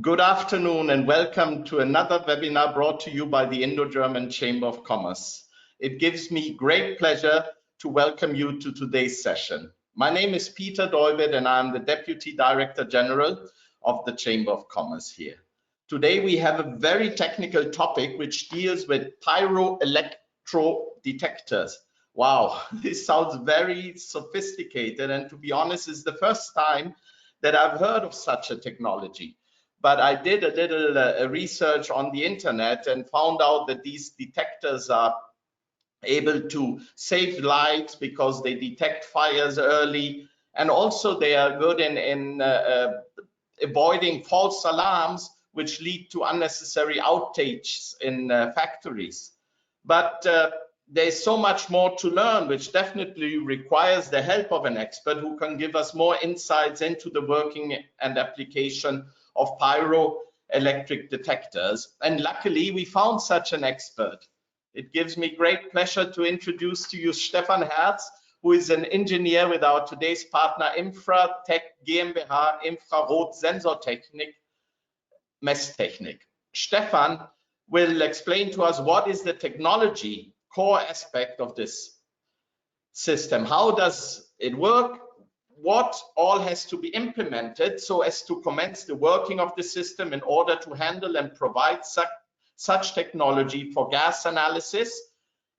Good afternoon and welcome to another webinar brought to you by the Indo-German Chamber of Commerce. It gives me great pleasure to welcome you to today's session. My name is Peter Deubert and I'm the Deputy Director General of the Chamber of Commerce here. Today we have a very technical topic which deals with pyroelectro detectors. Wow, this sounds very sophisticated, and to be honest, it's the first time that I've heard of such a technology. But I did a little research on the internet and found out that these detectors are able to save lives because they detect fires early, and also they are good in avoiding false alarms which lead to unnecessary outages in factories. But there's so much more to learn, which definitely requires the help of an expert who can give us more insights into the working and application of pyroelectric detectors. And luckily, we found such an expert. It gives me great pleasure to introduce to you Stefan Herz, who is an engineer with our today's partner InfraTec GmbH Infrarot Sensortechnik Messtechnik. Stefan will explain to us what is the technology core aspect of this system. How does it work? What all has to be implemented so as to commence the working of the system in order to handle and provide such technology for gas analysis,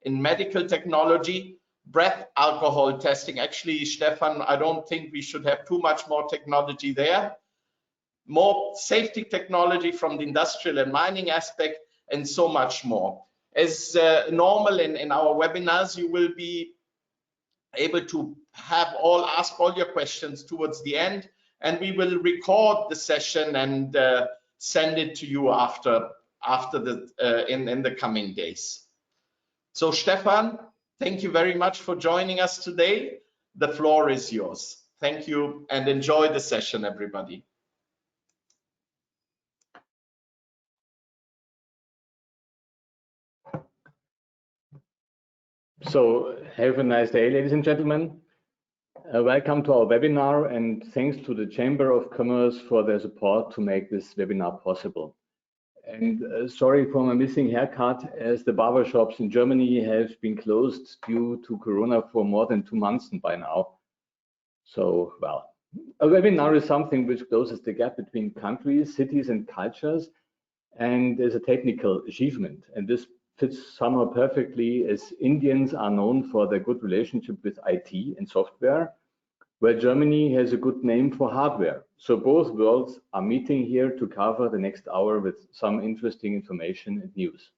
in medical technology, breath alcohol testing. Actually, Stefan, I don't think we should have too much more technology there. More safety technology from the industrial and mining aspect, and so much more. As normal in our webinars, you will be able to ask all your questions towards the end, and we will record the session and send it to you after in the coming days. So Stefan, thank you very much for joining us today. The floor is yours. Thank you and enjoy the session, everybody. So have a nice day, ladies and gentlemen. Welcome to our webinar, and thanks to the Chamber of Commerce for their support to make this webinar possible. And sorry for my missing haircut, as the barbershops in Germany have been closed due to Corona for more than 2 months by now. So, well, a webinar is something which closes the gap between countries, cities and cultures, and is a technical achievement. And this fits somehow perfectly, as Indians are known for their good relationship with IT and software, where Germany has a good name for hardware. So both worlds are meeting here to cover the next hour with some interesting information and news.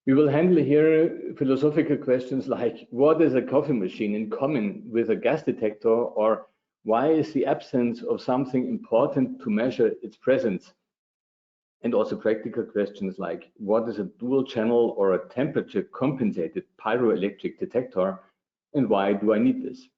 We will handle here philosophical questions like, what is a coffee machine in common with a gas detector, or why is the absence of something important to measure its presence? And also practical questions like, what is a dual channel or a temperature compensated pyroelectric detector, and why do I need this?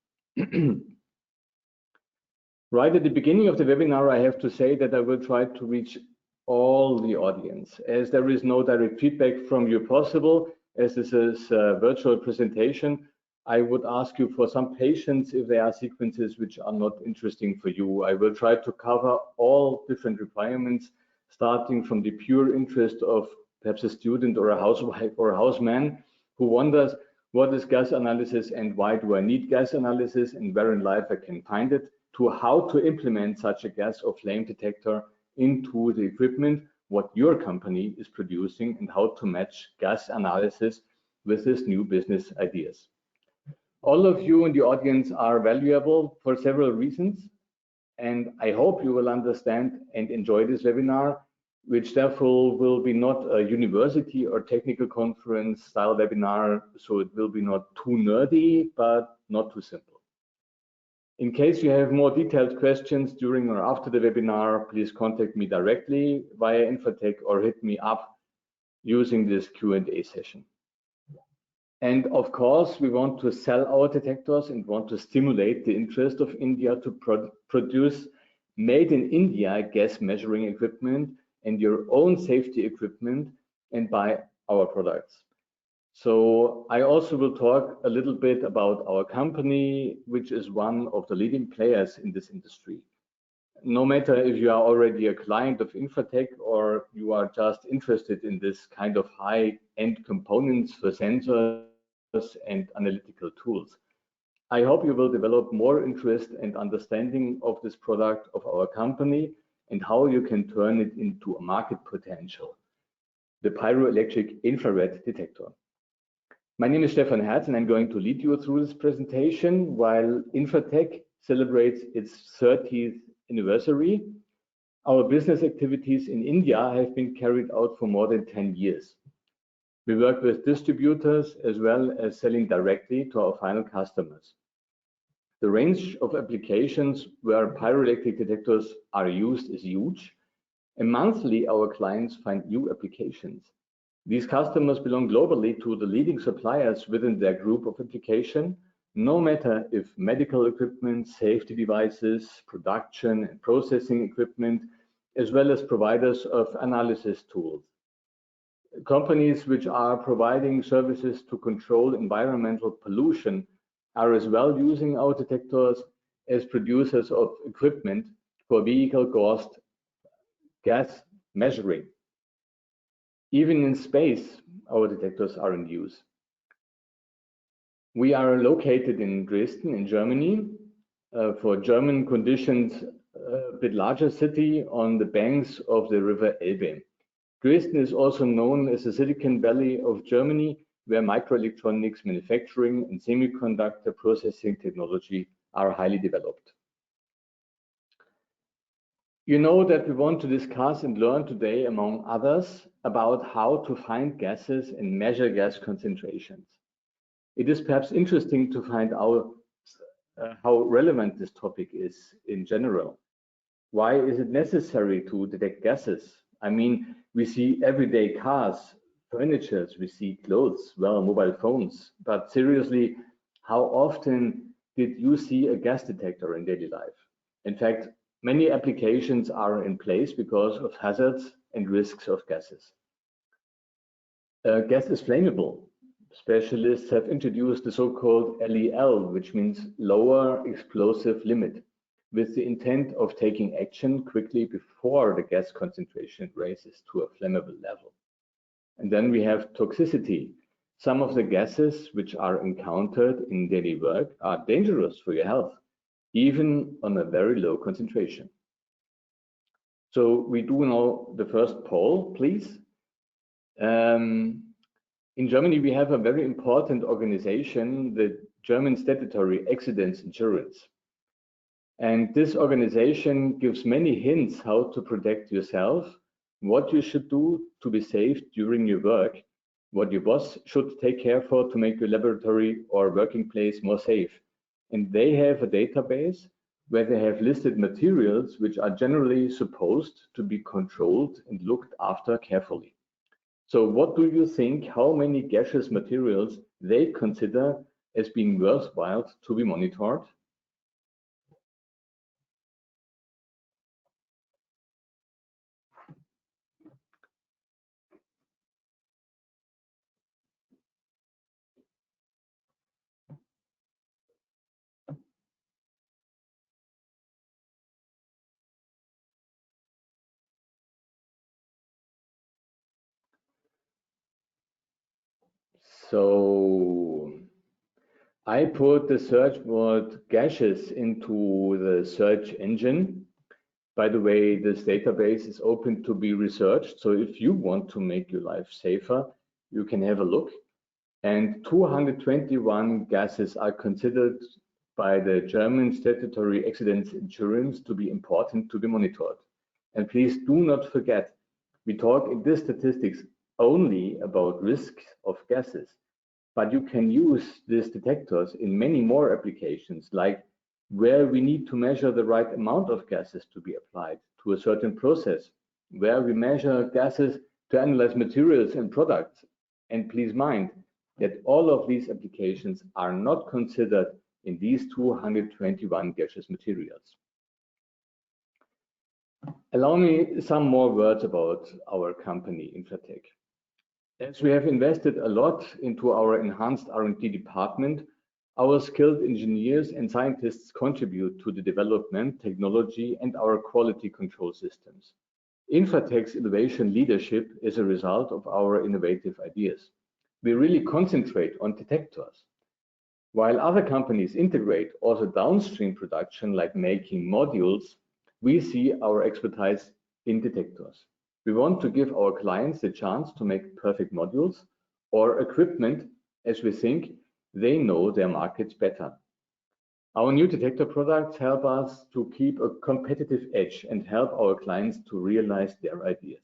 Right at the beginning of the webinar, I have to say that I will try to reach all the audience, as there is no direct feedback from you possible, as this is a virtual presentation. I would ask you for some patience if there are sequences which are not interesting for you. I will try to cover all different requirements, starting from the pure interest of perhaps a student or a housewife or a houseman who wonders, what is gas analysis and why do I need gas analysis and where in life I can find it, to how to implement such a gas or flame detector into the equipment, what your company is producing, and how to match gas analysis with this new business ideas. All of you in the audience are valuable for several reasons, and I hope you will understand and enjoy this webinar, which therefore will be not a university or technical conference style webinar, so it will be not too nerdy, but not too simple. In case you have more detailed questions during or after the webinar, please contact me directly via InfraTec or hit me up using this Q&A session. And of course, we want to sell our detectors and want to stimulate the interest of India to produce made in India gas measuring equipment and your own safety equipment and buy our products. So I also will talk a little bit about our company, which is one of the leading players in this industry. no matter if you are already a client of InfraTec or you are just interested in this kind of high-end components for sensors and analytical tools. I hope you will develop more interest and understanding of this product of our company and how you can turn it into a market potential, the pyroelectric infrared detector. My name is Stefan Herz and I'm going to lead you through this presentation while InfraTec celebrates its 30th anniversary. Our business activities in India have been carried out for more than 10 years. We work with distributors as well as selling directly to our final customers. The range of applications where pyroelectric detectors are used is huge, and monthly our clients find new applications. These customers belong globally to the leading suppliers within their group of application, no matter if medical equipment, safety devices, production and processing equipment, as well as providers of analysis tools. Companies which are providing services to control environmental pollution are as well using our detectors as producers of equipment for vehicle exhaust gas measuring. Even in space, our detectors are in use. We are located in Dresden in Germany, for German conditions, a bit larger city on the banks of the river Elbe. Dresden is also known as the Silicon Valley of Germany, where microelectronics manufacturing and semiconductor processing technology are highly developed. You know that we want to discuss and learn today, among others, about how to find gases and measure gas concentrations. It is perhaps interesting to find out how relevant this topic is in general. Why is it necessary to detect gases? I mean, we see everyday cars, furniture, we see clothes, well, mobile phones, but seriously, how often did you see a gas detector in daily life? In fact, many applications are in place because of hazards and risks of gases. Gas is flammable. Specialists have introduced the so-called LEL, which means lower explosive limit, with the intent of taking action quickly before the gas concentration rises to a flammable level. And then we have toxicity. Some of the gases which are encountered in daily work are dangerous for your health, even on a very low concentration. So we do now the first poll, please. In Germany, we have a very important organization, the German Statutory Accidents Insurance. And this organization gives many hints how to protect yourself, what you should do to be safe during your work, what your boss should take care for to make your laboratory or working place more safe. And they have a database where they have listed materials which are generally supposed to be controlled and looked after carefully. So what do you think, how many gaseous materials they consider as being worthwhile to be monitored? So I put the search word gaseous into the search engine. By the way, this database is open to be researched. So if you want to make your life safer, you can have a look. And 221 gases are considered by the German Statutory Accidents Insurance to be important to be monitored. And please do not forget, we talk in this statistics only about risks of gases, but you can use these detectors in many more applications, like where we need to measure the right amount of gases to be applied to a certain process, where we measure gases to analyze materials and products. And please mind that all of these applications are not considered in these 221 gaseous materials. Allow me some more words about our company, InfraTec. As we have invested a lot into our enhanced R&D department, Our skilled engineers and scientists contribute to the development, technology, and our quality control systems. InfraTec's innovation leadership is a result of our innovative ideas. We really concentrate on detectors. While other companies integrate also downstream production like making modules, we see our expertise in detectors. We want to give our clients the chance to make perfect modules or equipment as we think they know their markets better. Our new detector products help us to keep a competitive edge and help our clients to realize their ideas.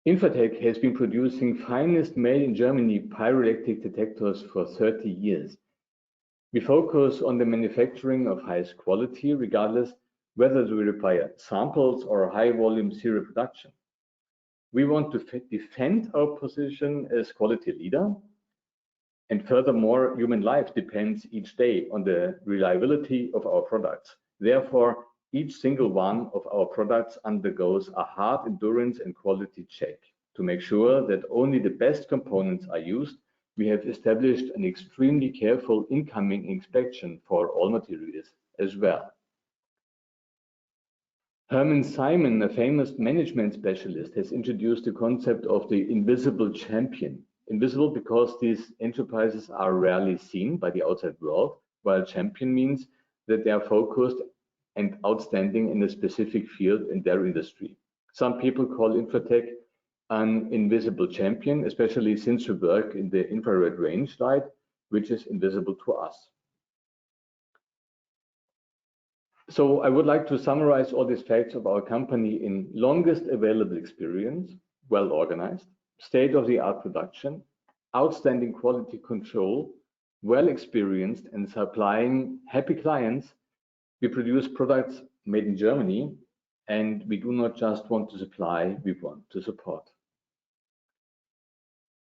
InfraTec has been producing finest made in Germany pyroelectric detectors for 30 years. We focus on the manufacturing of highest quality, regardless whether we require samples or high volume serial production. We want to defend our position as quality leader. And furthermore, human life depends each day on the reliability of our products. Therefore, each single one of our products undergoes a hard endurance and quality check. To make sure that only the best components are used, we have established an extremely careful incoming inspection for all materials as well. Herman Simon, a famous management specialist, has introduced the concept of the invisible champion. Invisible because these enterprises are rarely seen by the outside world, while champion means that they are focused and outstanding in a specific field in their industry. Some people call InfraTec an invisible champion, especially since we work in the infrared range light, which is invisible to us. So I would like to summarize all these facts of our company in longest available experience, well organized, state-of-the-art production, outstanding quality control, well experienced and supplying happy clients. We produce products made in Germany, and we do not just want to supply, we want to support.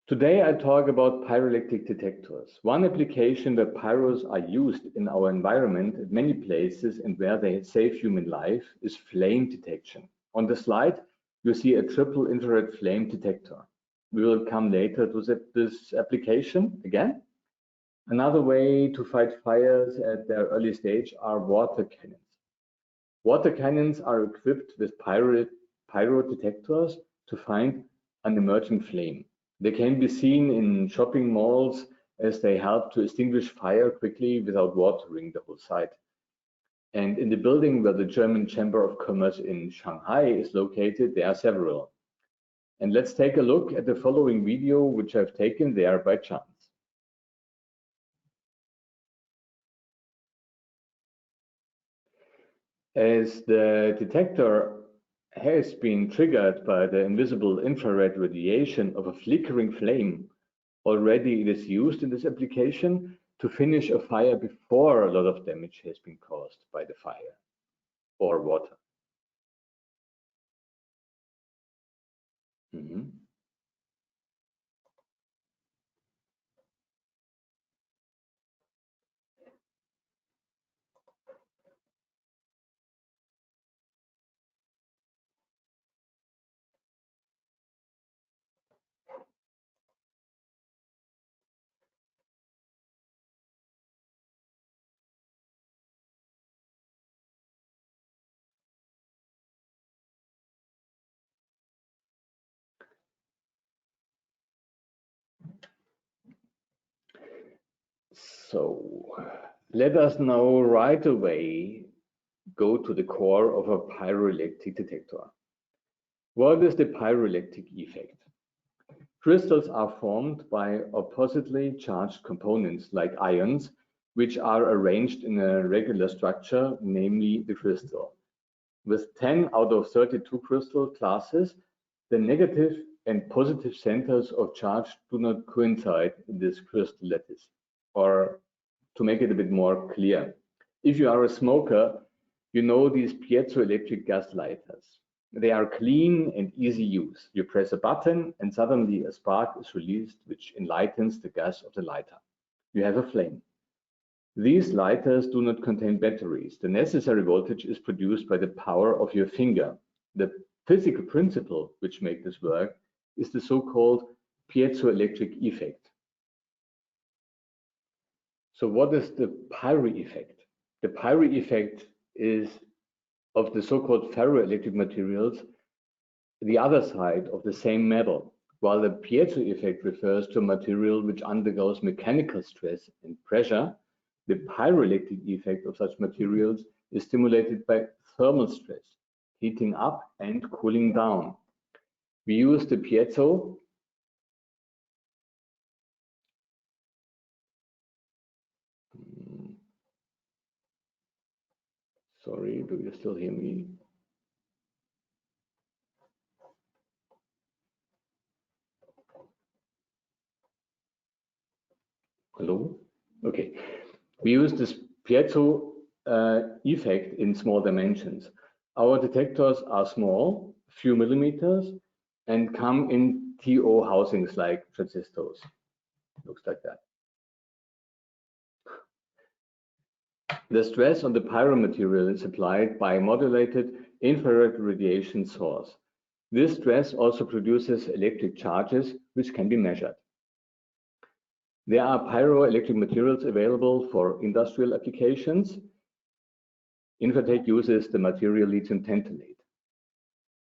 Today I talk about pyroelectric detectors. One application where pyros are used in our environment at many places and where they save human life is flame detection. On the slide, you see a triple infrared flame detector. We will come later to this application again. Another way to fight fires at their early stage are water cannons. Water cannons are equipped with pyro detectors to find an emerging flame. They can be seen in shopping malls as they help to extinguish fire quickly without watering the whole site. And in the building where the German Chamber of Commerce in Shanghai is located, there are several. And let's take a look at the following video, which I've taken there by chance. As the detector has been triggered by the invisible infrared radiation of a flickering flame, already it is used in this application to finish a fire before a lot of damage has been caused by the fire or water. So let us now right away go to the core of a pyroelectric detector. What is the pyroelectric effect? Crystals are formed by oppositely charged components like ions, which are arranged in a regular structure, namely the crystal. With 10 out of 32 crystal classes, the negative and positive centers of charge do not coincide in this crystal lattice. Or to make it a bit more clear, if you are a smoker, you know these piezoelectric gas lighters. They are clean and easy use. You press a button and suddenly a spark is released, which enlightens the gas of the lighter. You have a flame. These lighters do not contain batteries. The necessary voltage is produced by the power of your finger. The physical principle which makes this work is the so-called piezoelectric effect. So what is the pyro effect? The pyro effect is of the so-called ferroelectric materials, the other side of the same metal, while the piezo effect refers to a material which undergoes mechanical stress and pressure. The pyroelectric effect of such materials is stimulated by thermal stress, heating up and cooling down. We use the piezo sorry, do you still hear me? Hello? Okay. We use this piezo effect in small dimensions. Our detectors are small, few millimeters, and come in TO housings like transistors. Looks like that. The stress on the pyro material is applied by a modulated infrared radiation source. This stress also produces electric charges, which can be measured. There are pyroelectric materials available for industrial applications. InfraTec uses the material lithium tantalate.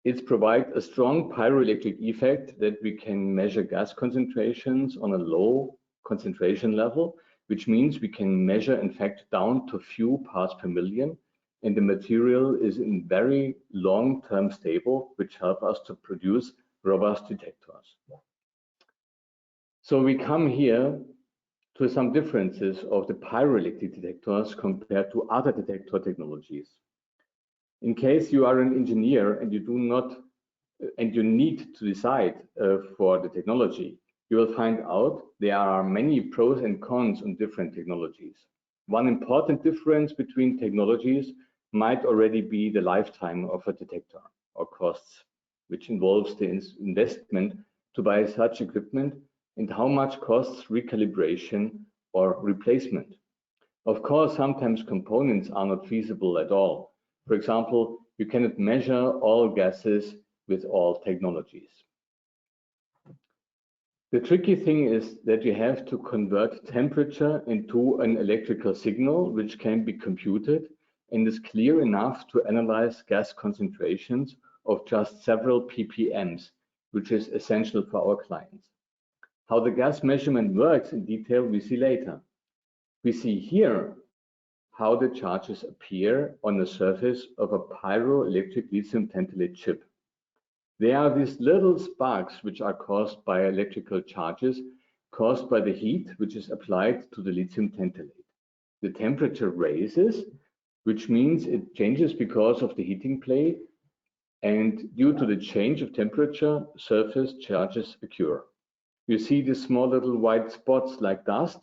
It provides a strong pyroelectric effect that we can measure gas concentrations on a low concentration level, which means we can measure, in fact, down to few parts per million, and the material is in very long-term stable, which help us to produce robust detectors. So we come here to some differences of the pyroelectric detectors compared to other detector technologies. In case you are an engineer and you need to decide for the technology, you will find out there are many pros and cons on different technologies. One important difference between technologies might already be the lifetime of a detector or costs, which involves the investment to buy such equipment and how much costs recalibration or replacement. Of course, sometimes components are not feasible at all. For example, you cannot measure all gases with all technologies. The tricky thing is that you have to convert temperature into an electrical signal, which can be computed and is clear enough to analyze gas concentrations of just several ppms, which is essential for our clients. How the gas measurement works in detail we see later. We see here how the charges appear on the surface of a pyroelectric lithium tantalate chip. There are these little sparks which are caused by electrical charges caused by the heat which is applied to the lithium tantalate. The temperature raises, which means it changes because of the heating plate, and due to the change of temperature, surface charges occur. You see these small little white spots like dust.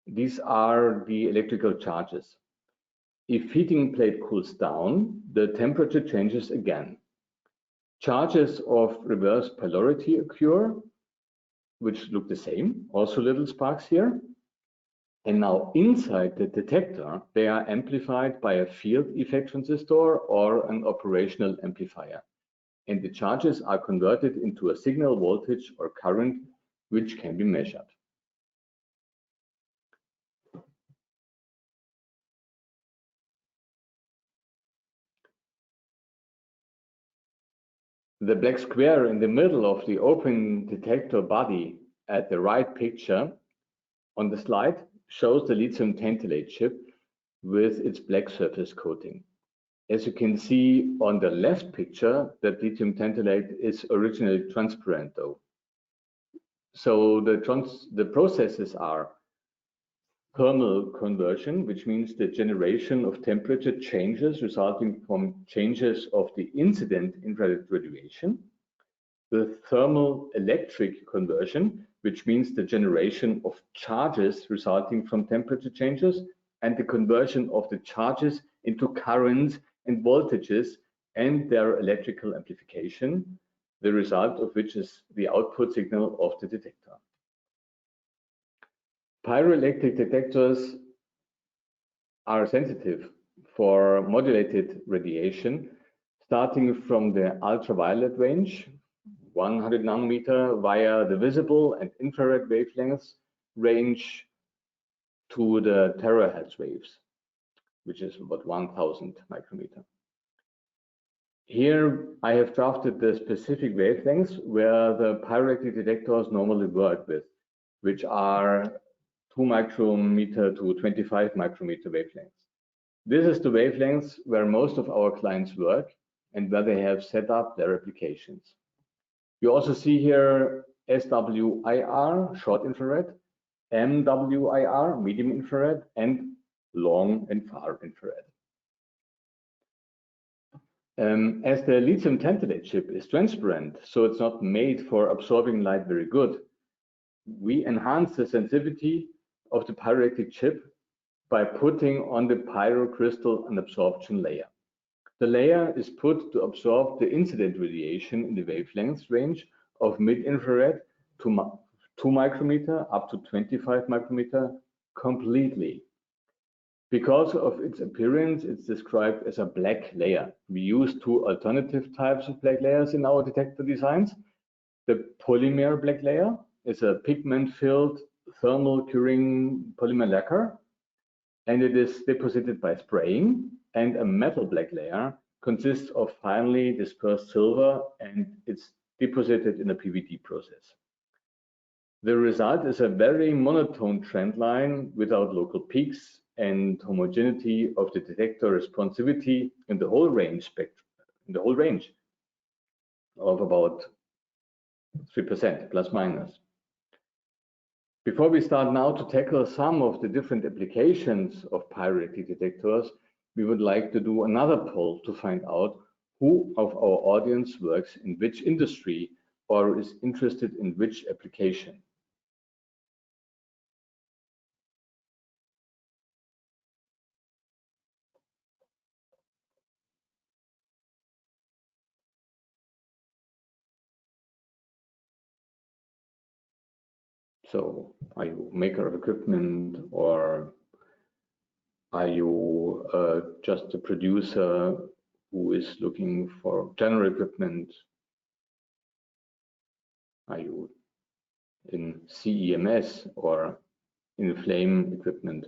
These are the electrical charges. If heating plate cools down, the temperature changes again. Charges of reverse polarity occur, which look the same, also little sparks here. And now inside the detector, they are amplified by a field effect transistor or an operational amplifier. And the charges are converted into a signal voltage or current, which can be measured. The black square in the middle of the open detector body at the right picture on the slide shows the lithium tantalate chip with its black surface coating. As you can see on the left picture, that lithium tantalate is originally transparent though. So the processes are thermal conversion, which means the generation of temperature changes resulting from changes of the incident infrared radiation. The thermal electric conversion, which means the generation of charges resulting from temperature changes, and the conversion of the charges into currents and voltages and their electrical amplification, the result of which is the output signal of the detector. Pyroelectric detectors are sensitive for modulated radiation, starting from the ultraviolet range, 100 nanometer, via the visible and infrared wavelengths range to the terahertz waves, which is about 1000 micrometer. Here I have drafted the specific wavelengths where the pyroelectric detectors normally work with, which are 2 micrometer to 25 micrometer wavelengths. This is the wavelengths where most of our clients work and where they have set up their applications. You also see here SWIR, short infrared, MWIR, medium infrared, and long and far infrared. As the lithium tantalate chip is transparent, so it's not made for absorbing light very good, we enhance the sensitivity of the pyroelectric chip by putting on the pyrocrystal an absorption layer. The layer is put to absorb the incident radiation in the wavelength range of mid-infrared to 2 micrometer up to 25 micrometer completely. Because of its appearance, it's described as a black layer. We use 2 alternative types of black layers in our detector designs. The polymer black layer is a pigment-filled thermal curing polymer lacquer, and it is deposited by spraying. And a metal black layer consists of finely dispersed silver, and it's deposited in a PVD process. The result is a very monotone trend line without local peaks and homogeneity of the detector responsivity in the whole range spectrum, in the whole range of about 3% plus minus. Before we start now to tackle some of the different applications of pyroelectric detectors, we would like to do another poll to find out who of our audience works in which industry or is interested in which application. So, are you a maker of equipment, or are you just a producer who is looking for general equipment? Are you in CEMS or in flame equipment?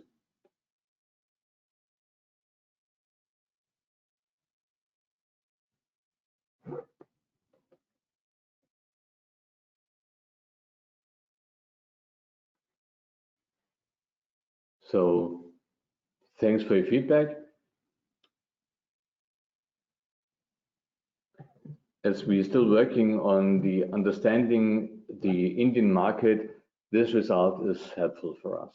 So, thanks for your feedback. As we're still working on the understanding the Indian market, this result is helpful for us.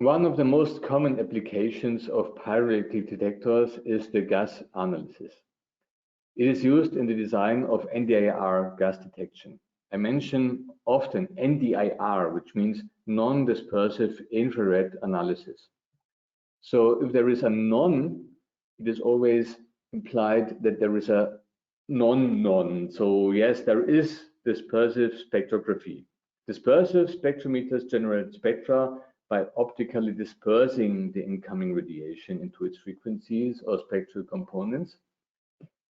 One of the most common applications of pyroelectric detectors is the gas analysis. It is used in the design of NDIR gas detection. I mention often NDIR, which means non-dispersive infrared analysis. So if there is a non, it is always implied that there is a non-non. So yes, there is dispersive spectrography. Dispersive spectrometers generate spectra by optically dispersing the incoming radiation into its frequencies or spectral components.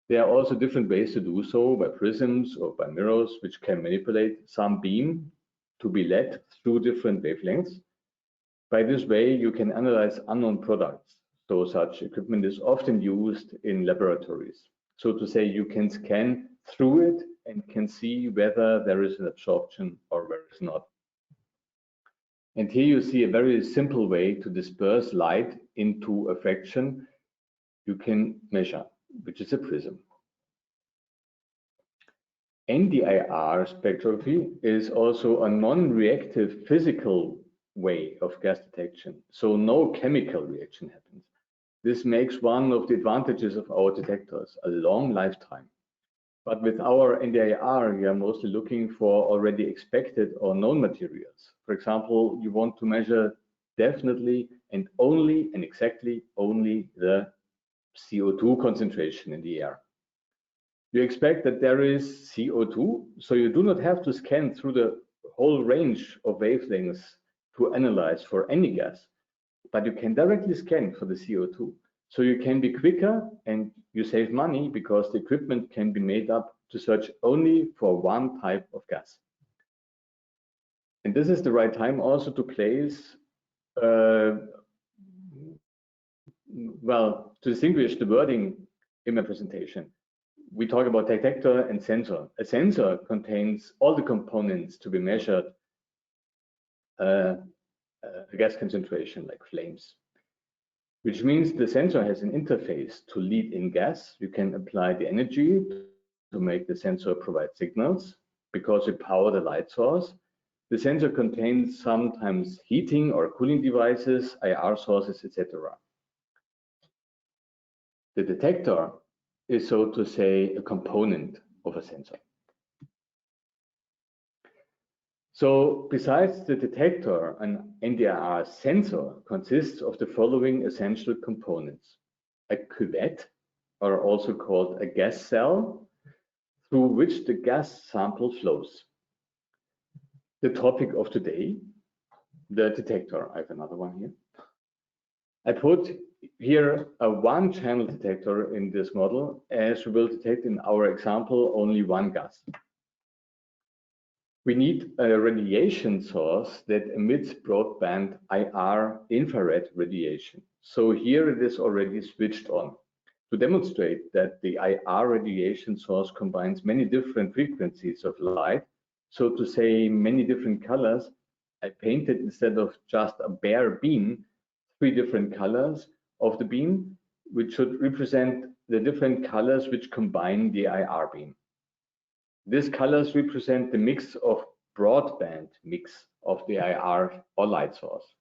There are also different ways to do so, by prisms or by mirrors, which can manipulate some beam to be led through different wavelengths. By this way, you can analyze unknown products. So such equipment is often used in laboratories. So to say, you can scan through it and can see whether there is an absorption or where it's not. And here you see a very simple way to disperse light into a fraction you can measure, which is a prism. NDIR spectrography is also a non-reactive physical way of gas detection, so no chemical reaction happens. This makes one of the advantages of our detectors, a long lifetime. But with our NDIR, we are mostly looking for already expected or known materials. For example, you want to measure definitely and only and exactly only the CO2 concentration in the air. You expect that there is CO2, so you do not have to scan through the whole range of wavelengths to analyze for any gas, but you can directly scan for the CO2. So you can be quicker and you save money because the equipment can be made up to search only for one type of gas. And this is the right time also to place, well, to distinguish the wording in my presentation. We talk about detector and sensor. A sensor contains all the components to be measured, a gas concentration like flames, which means the sensor has an interface to lead in gas. You can apply the energy to make the sensor provide signals because you power the light source. The sensor contains sometimes heating or cooling devices, IR sources, etc. The detector is, so to say, a component of a sensor. So besides the detector, an NDIR sensor consists of the following essential components: a cuvette, or also called a gas cell, through which the gas sample flows. The topic of today, the detector. I have another one here. I put here a one-channel detector in this model, as we will detect in our example only one gas. We need a radiation source that emits broadband IR infrared radiation. So here it is already switched on. To demonstrate that the IR radiation source combines many different frequencies of light, so to say many different colors, I painted, instead of just a bare beam, 3 different colors of the beam, which should represent the different colors which combine the IR beam. These colors represent the mix of broadband mix of the IR or light source.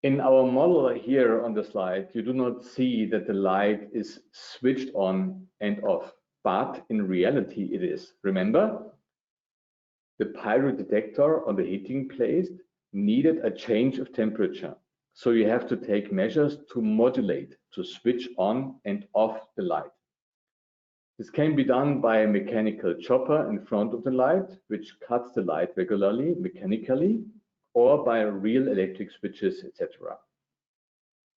In our model here on the slide, you do not see that the light is switched on and off, but in reality it is. Remember, the pyro detector on the heating plate needed a change of temperature. So you have to take measures to modulate, to switch on and off the light. This can be done by a mechanical chopper in front of the light, which cuts the light regularly, mechanically, or by real electric switches, etc.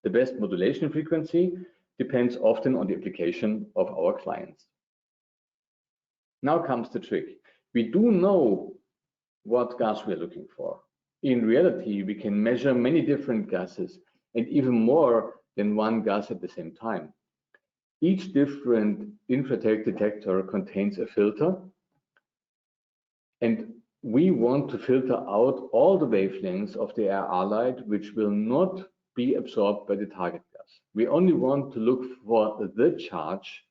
The best modulation frequency depends often on the application of our clients. Now comes the trick. We do know what gas we are looking for. In reality, we can measure many different gases and even more than one gas at the same time. Each different InfraTec detector contains a filter, and we want to filter out all the wavelengths of the IR light which will not be absorbed by the target gas. We only want to look for the charge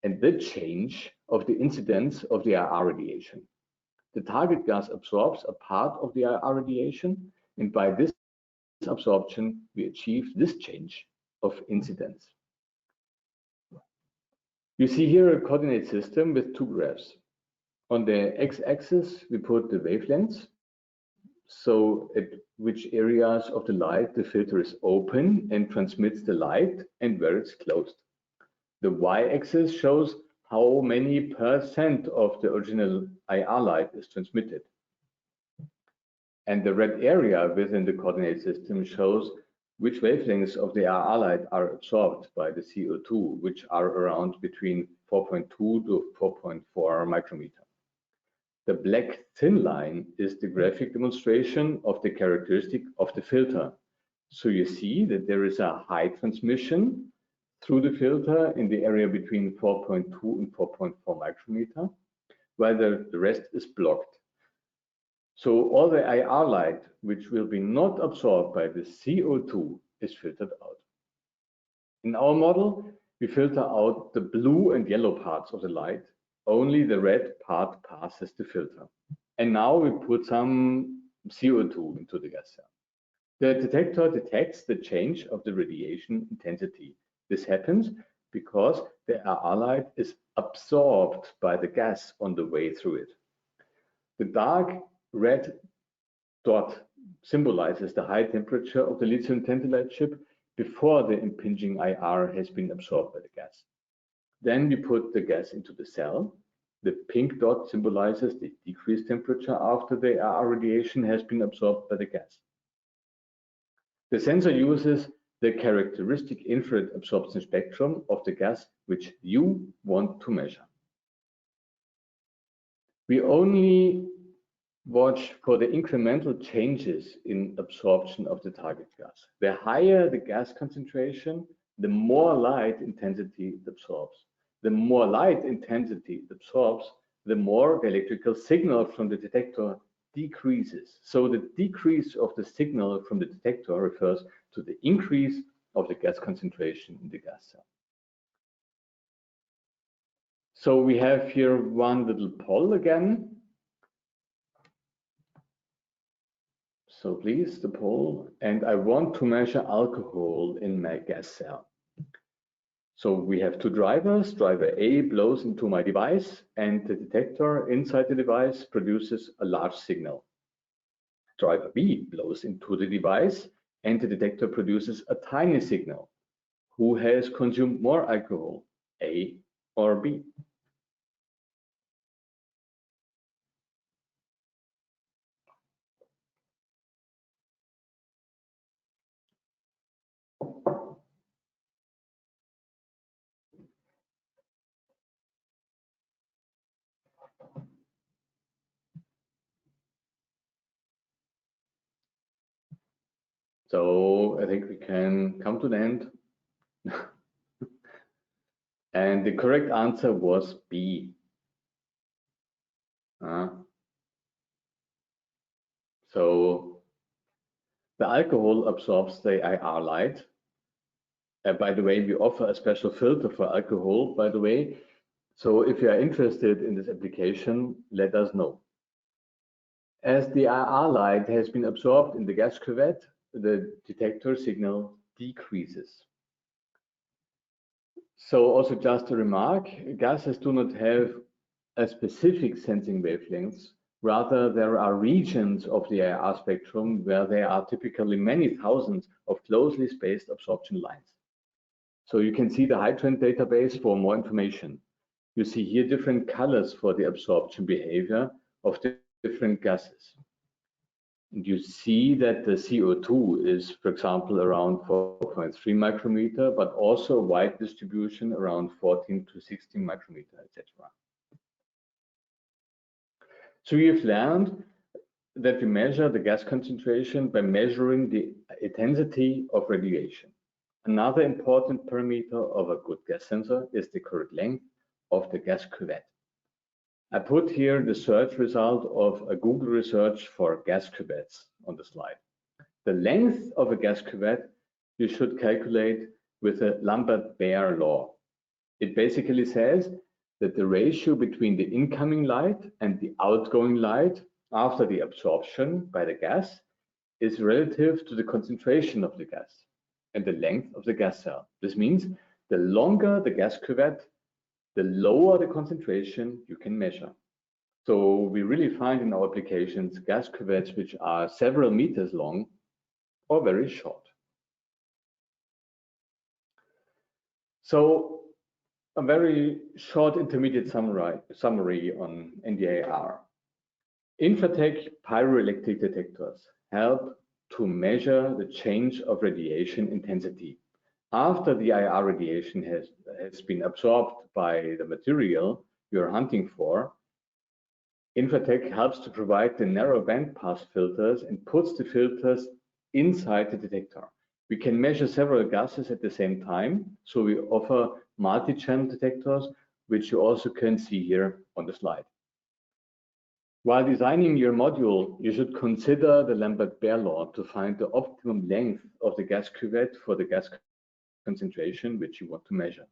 and the change of the incidence of the IR radiation. The target gas absorbs a part of the IR radiation, and by this absorption, we achieve this change of incidence. You see here a coordinate system with 2 graphs. On the x-axis, we put the wavelengths, so at which areas of the light the filter is open and transmits the light and where it's closed. The y-axis shows how many % of the original IR light is transmitted. And the red area within the coordinate system shows which wavelengths of the IR light are absorbed by the CO2, which are around between 4.2 to 4.4 micrometer. The black thin line is the graphic demonstration of the characteristic of the filter. So you see that there is a high transmission through the filter in the area between 4.2 and 4.4 micrometer, while the rest is blocked. So all the IR light, which will be not absorbed by the CO2, is filtered out. In our model, we filter out the blue and yellow parts of the light. Only the red part passes the filter. And now we put some CO2 into the gas cell. The detector detects the change of the radiation intensity. This happens because the IR light is absorbed by the gas on the way through it. The dark red dot symbolizes the high temperature of the lithium tantalite chip before the impinging IR has been absorbed by the gas. Then we put the gas into the cell, The pink dot symbolizes the decreased temperature after the IR radiation has been absorbed by the gas. The sensor uses the characteristic infrared absorption spectrum of the gas which you want to measure. We only watch for the incremental changes in absorption of the target gas. The higher the gas concentration, the more light intensity it absorbs. The more light intensity it absorbs, the more the electrical signal from the detector decreases. So the decrease of the signal from the detector refers to the increase of the gas concentration in the gas cell. So we have here one little poll again. So please, the poll, and I want to measure alcohol in my gas cell. So we have two drivers. Driver A blows into my device, and the detector inside the device produces a large signal. Driver B blows into the device, and the detector produces a tiny signal. Who has consumed more alcohol, A or B? So I think we can come to the end. And the correct answer was B. So the alcohol absorbs the IR light. By the way, we offer a special filter for alcohol, by the way. So if you are interested in this application, let us know. As the IR light has been absorbed in the gas cuvette, the detector signal decreases. So also just a remark, gases do not have a specific sensing wavelengths. Rather, there are regions of the IR spectrum where there are typically many thousands of closely spaced absorption lines. So you can see the HyTrend database for more information. You see here different colors for the absorption behavior of the different gases. And you see that the CO2 is, for example, around 4.3 micrometer, but also a wide distribution around 14 to 16 micrometer, etc. So you've learned that we measure the gas concentration by measuring the intensity of radiation. Another important parameter of a good gas sensor is the correct length of the gas cuvette. I put here the search result of a Google research for gas cuvettes on the slide. The length of a gas cuvette you should calculate with the Lambert-Beer law. It basically says that the ratio between the incoming light and the outgoing light after the absorption by the gas is relative to the concentration of the gas and the length of the gas cell. This means the longer the gas cuvette, the lower the concentration you can measure. So we really find in our applications gas cuvettes which are several meters long or very short. So a very short intermediate summary on NDIR. InfraTec pyroelectric detectors help to measure the change of radiation intensity after the IR radiation has been absorbed by the material you're hunting for. InfraTec helps to provide the narrow bandpass filters and puts the filters inside the detector. We can measure several gases at the same time, so we offer multi-channel detectors, which you also can see here on the slide. While designing your module, you should consider the Lambert-Beer law to find the optimum length of the gas cuvette for the gas concentration which you want to measure.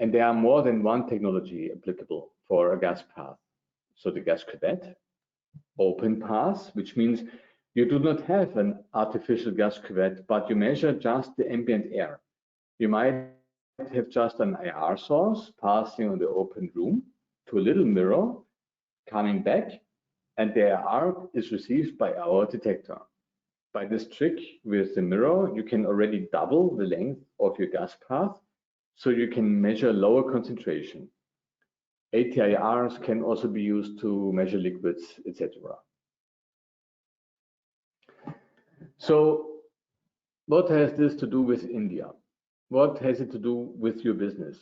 And there are more than one technology applicable for a gas path. So the gas cuvette, open pass, which means you do not have an artificial gas cuvette, but you measure just the ambient air. You might have just an IR source passing on the open room to a little mirror, coming back, and the IR is received by our detector. By this trick with the mirror, you can already double the length of your gas path, so you can measure lower concentration. ATIRs can also be used to measure liquids, etc. So what has this to do with India? What has it to do with your business?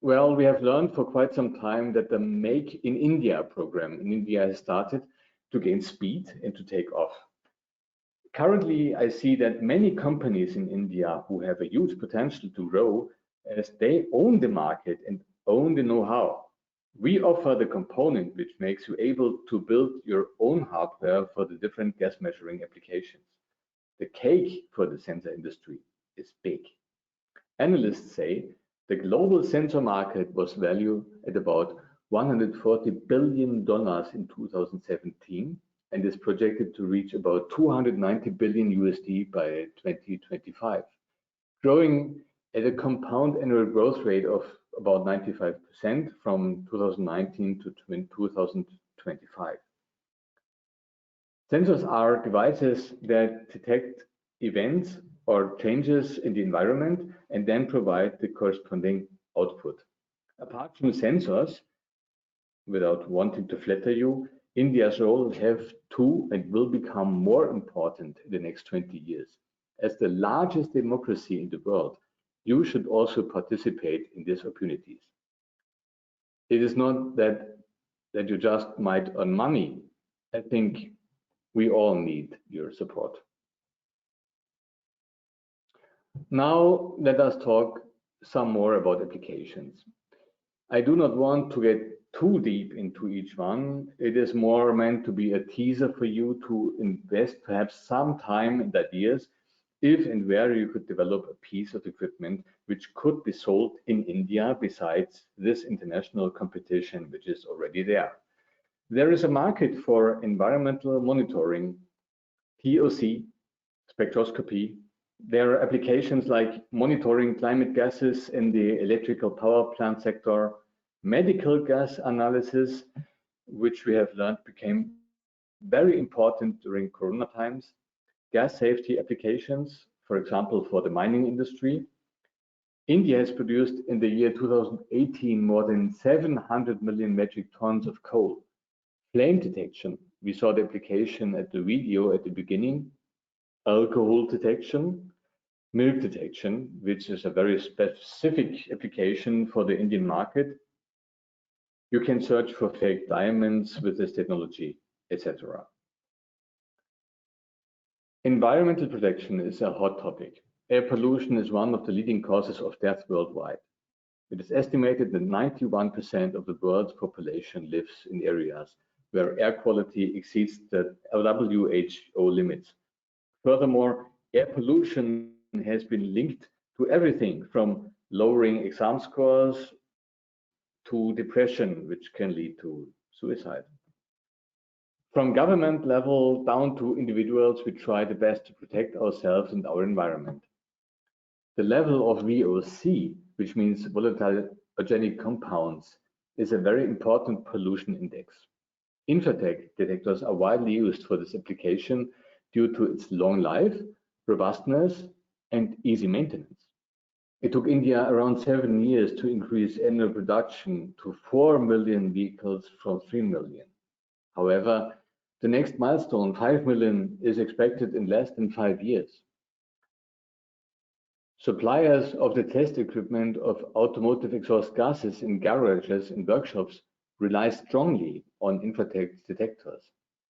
Well, we have learned for quite some time that the Make in India program in India has started to gain speed and to take off. Currently, I see that many companies in India who have a huge potential to grow, as they own the market and own the know-how. We offer the component which makes you able to build your own hardware for the different gas measuring applications. The cake for the sensor industry is big. Analysts say the global sensor market was valued at about $140 billion in 2017 and is projected to reach about 290 billion USD by 2025, growing at a compound annual growth rate of about 95% from 2019 to 2025. Sensors are devices that detect events or changes in the environment and then provide the corresponding output. Apart from sensors, without wanting to flatter you, India's role have to and will become more important in the next 20 years. As the largest democracy in the world, you should also participate in these opportunities. It is not that you just might earn money. I think we all need your support. Now let us talk some more about applications. I do not want to get too deep into each one. It is more meant to be a teaser for you to invest perhaps some time and ideas if and where you could develop a piece of equipment which could be sold in India besides this international competition which is already there. There is a market for environmental monitoring, POC, spectroscopy. There are applications like monitoring climate gases in the electrical power plant sector, medical gas analysis, which we have learned became very important during Corona times, gas safety applications, for example, for the mining industry. India has produced in the year 2018 more than 700 million metric tons of coal. Flame detection, we saw the application at the video at the beginning, alcohol detection, milk detection, which is a very specific application for the Indian market. You can search for fake diamonds with this technology, etc. Environmental protection is a hot topic. Air pollution is one of the leading causes of death worldwide. It is estimated that 91% of the world's population lives in areas where air quality exceeds the WHO limits. Furthermore, air pollution has been linked to everything from lowering exam scores to depression, which can lead to suicide. From government level down to individuals, we try the best to protect ourselves and our environment. The level of VOC, which means volatile organic compounds, is a very important pollution index. InfraTec detectors are widely used for this application due to its long life, robustness, and easy maintenance. It took India around 7 years to increase annual production to 4 million vehicles from 3 million. However, the next milestone, 5 million, is expected in less than 5 years. Suppliers of the test equipment of automotive exhaust gases in garages and workshops rely strongly on InfraTec detectors.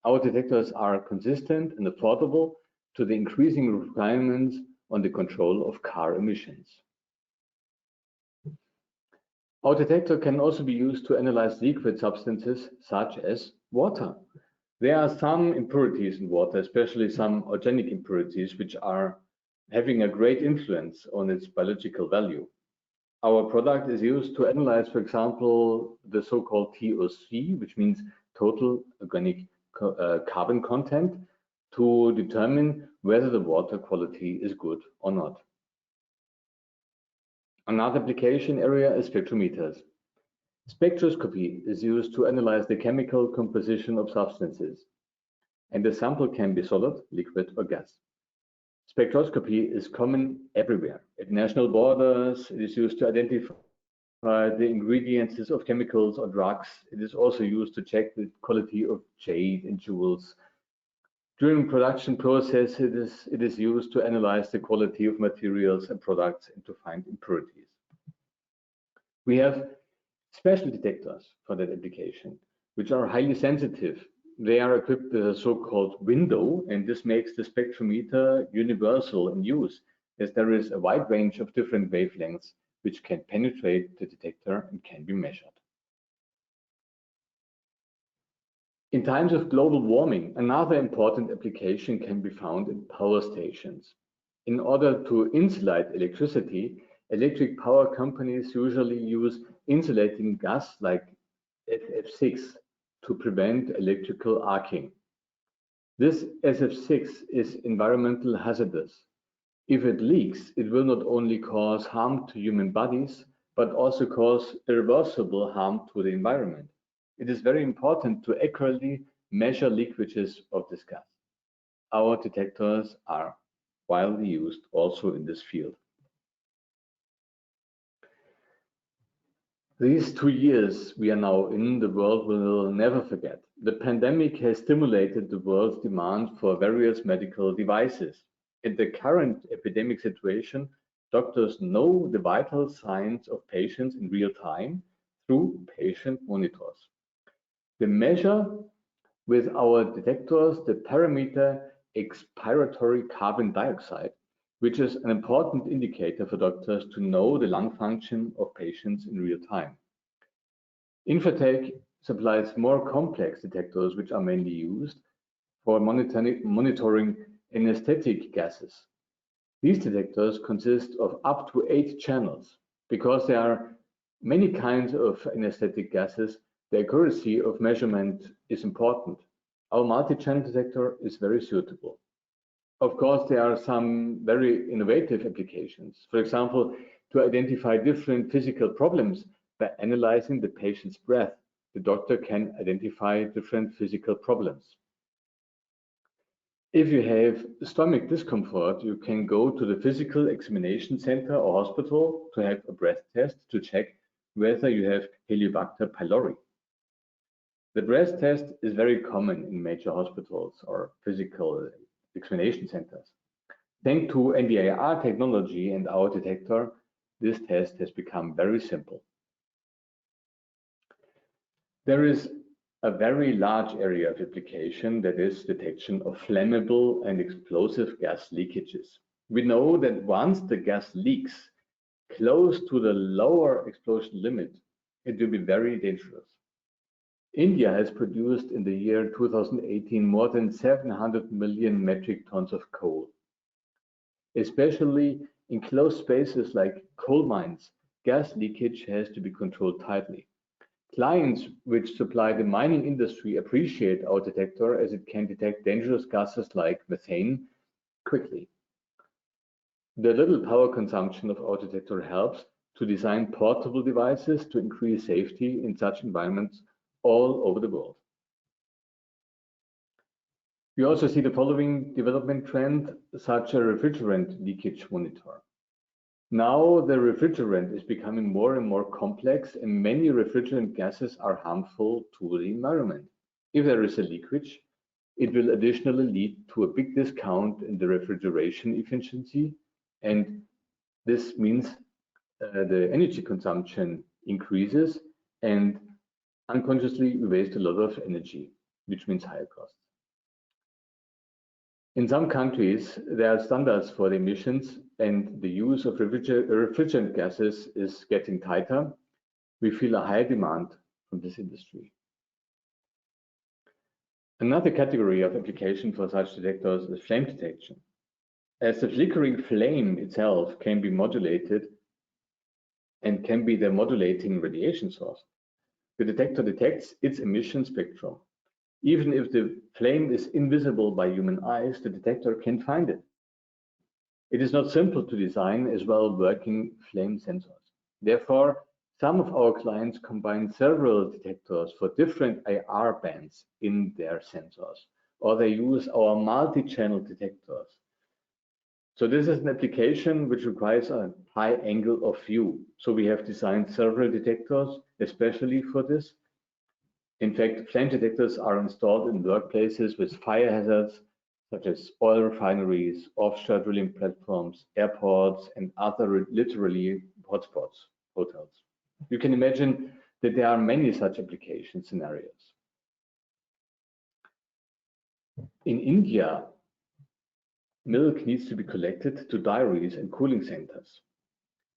Our detectors are consistent and affordable to the increasing requirements on the control of car emissions. Our detector can also be used to analyze liquid substances such as water. There are some impurities in water, especially some organic impurities, which are having a great influence on its biological value. Our product is used to analyze, for example, the so-called TOC, which means total organic carbon content, to determine whether the water quality is good or not. Another application area is spectrometers. Spectroscopy is used to analyze the chemical composition of substances, and the sample can be solid, liquid, or gas. Spectroscopy is common everywhere. At national borders, it is used to identify the ingredients of chemicals or drugs. It is also used to check the quality of jade and jewels. During production process, it is used to analyze the quality of materials and products and to find impurities. We have special detectors for that application, which are highly sensitive. They are equipped with a so-called window, and this makes the spectrometer universal in use, as there is a wide range of different wavelengths which can penetrate the detector and can be measured. In times of global warming, another important application can be found in power stations. In order to insulate electricity, electric power companies usually use insulating gas like SF6 to prevent electrical arcing. This SF6 is environmentally hazardous. If it leaks, it will not only cause harm to human bodies, but also cause irreversible harm to the environment. It is very important to accurately measure leakages of this gas. Our detectors are widely used also in this field. These 2 years we are now in, the world will never forget. The pandemic has stimulated the world's demand for various medical devices. In the current epidemic situation, doctors know the vital signs of patients in real time through patient monitors. They measure with our detectors the parameter expiratory carbon dioxide, which is an important indicator for doctors to know the lung function of patients in real time. InfraTec supplies more complex detectors, which are mainly used for monitoring anesthetic gases. These detectors consist of up to 8 channels. Because there are many kinds of anesthetic gases, the accuracy of measurement is important. Our multi-channel detector is very suitable. Of course, there are some very innovative applications. For example, to identify different physical problems by analyzing the patient's breath, the doctor can identify different physical problems. If you have stomach discomfort, you can go to the physical examination center or hospital to have a breath test to check whether you have Helicobacter pylori. The breath test is very common in major hospitals or physical examination centers. Thanks to NDIR technology and our detector, this test has become very simple. There is a very large area of application, that is detection of flammable and explosive gas leakages. We know that once the gas leaks close to the lower explosion limit, it will be very dangerous. India has produced in the year 2018 more than 700 million metric tons of coal. Especially in closed spaces like coal mines, gas leakage has to be controlled tightly. Clients which supply the mining industry appreciate our detector as it can detect dangerous gases like methane quickly. The little power consumption of our detector helps to design portable devices to increase safety in such environments all over the world. We also see the following development trend, such a refrigerant leakage monitor. Now the refrigerant is becoming more and more complex, and many refrigerant gases are harmful to the environment. If there is a leakage, it will additionally lead to a big discount in the refrigeration efficiency, and this means the energy consumption increases, and unconsciously we waste a lot of energy, which means higher costs. In some countries, there are standards for the emissions, and the use of refrigerant gases is getting tighter. We feel a high demand from this industry. Another category of application for such detectors is flame detection. As the flickering flame itself can be modulated and can be the modulating radiation source, the detector detects its emission spectrum. Even if the flame is invisible by human eyes, the detector can find it. It is not simple to design as well working flame sensors. Therefore, some of our clients combine several detectors for different IR bands in their sensors, or they use our multi-channel detectors. So this is an application which requires a high angle of view. So we have designed several detectors especially for this. In fact, flame detectors are installed in workplaces with fire hazards, such as oil refineries, offshore drilling platforms, airports, and other literally hotspots, hotels. You can imagine that there are many such application scenarios. In India, milk needs to be collected to dairies and cooling centers.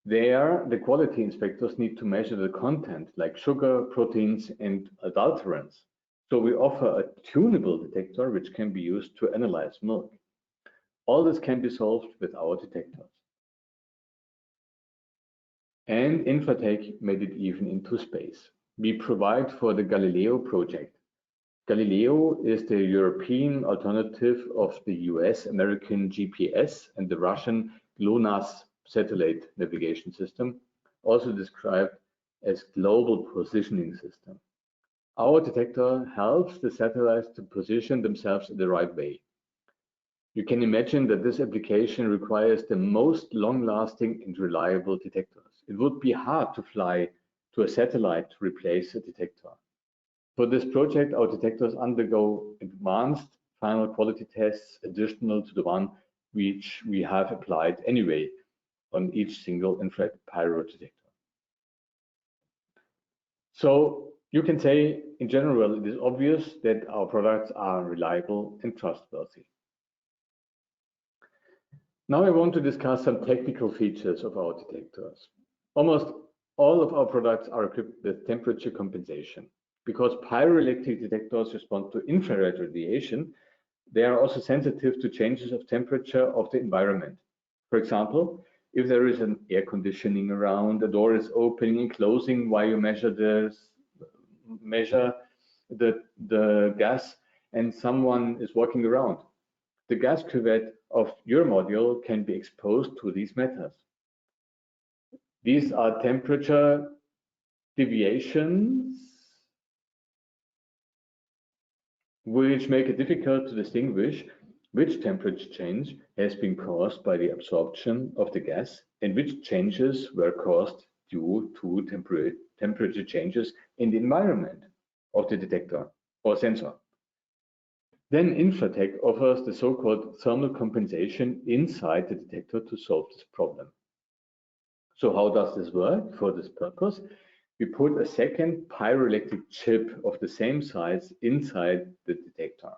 There, the quality inspectors need to measure the content like sugar, proteins, and adulterants. So we offer a tunable detector which can be used to analyze milk. All this can be solved with our detectors. And InfraTec made it even into space. We provide for the Galileo project. Galileo is the European alternative of the US-American GPS and the Russian GLONASS satellite navigation system, also described as global positioning system. Our detector helps the satellites to position themselves in the right way. You can imagine that this application requires the most long-lasting and reliable detectors. It would be hard to fly to a satellite to replace a detector. For this project, our detectors undergo advanced final quality tests additional to the one which we have applied anyway on each single infrared pyro detector. So you can say, in general, it is obvious that our products are reliable and trustworthy. Now I want to discuss some technical features of our detectors. Almost all of our products are equipped with temperature compensation. Because pyroelectric detectors respond to infrared radiation, they are also sensitive to changes of temperature of the environment. For example, if there is an air conditioning around, a door is opening and closing while you measure the gas and someone is walking around, the gas cuvette of your module can be exposed to these matters. These are temperature deviations which make it difficult to distinguish which temperature change has been caused by the absorption of the gas and which changes were caused due to temperature changes in the environment of the detector or sensor. Then InfraTec offers the so-called thermal compensation inside the detector to solve this problem. So how does this work? For this purpose, we put a second pyroelectric chip of the same size inside the detector.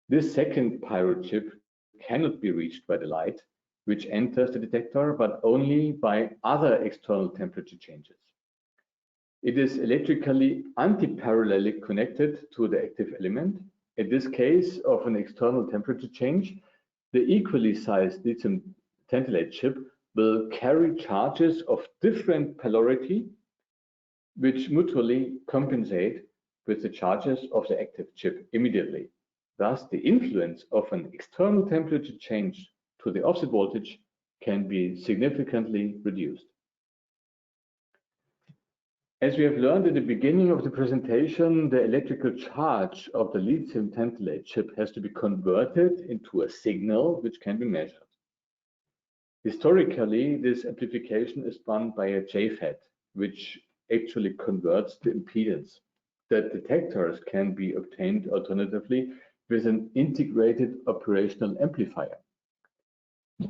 This second pyro chip cannot be reached by the light, which enters the detector, but only by other external temperature changes. It is electrically antiparallelic connected to the active element. In this case of an external temperature change, the equally sized lithium tantalate chip will carry charges of different polarity which mutually compensate with the charges of the active chip immediately. Thus, the influence of an external temperature change to the offset voltage can be significantly reduced. As we have learned at the beginning of the presentation, the electrical charge of the lithium tantalate chip has to be converted into a signal which can be measured. Historically, this amplification is done by a JFET, which actually converts the impedance. The detectors can be obtained alternatively with an integrated operational amplifier.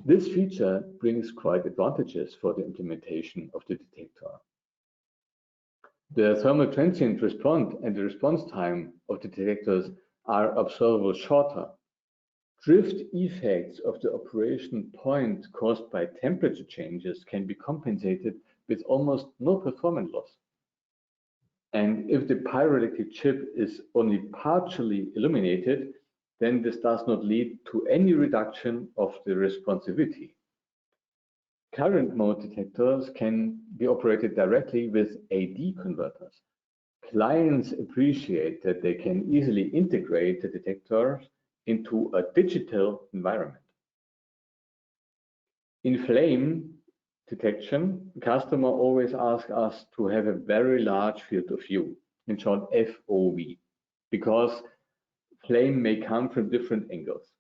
This feature brings quite advantages for the implementation of the detector. The thermal transient response and the response time of the detectors are observable shorter. Drift effects of the operation point caused by temperature changes can be compensated with almost no performance loss. And if the pyroelectric chip is only partially illuminated, then this does not lead to any reduction of the responsivity. Current mode detectors can be operated directly with AD converters. Clients appreciate that they can easily integrate the detectors into a digital environment. In flame detection, the customer always asks us to have a very large field of view, in short FOV, because flame may come from different angles.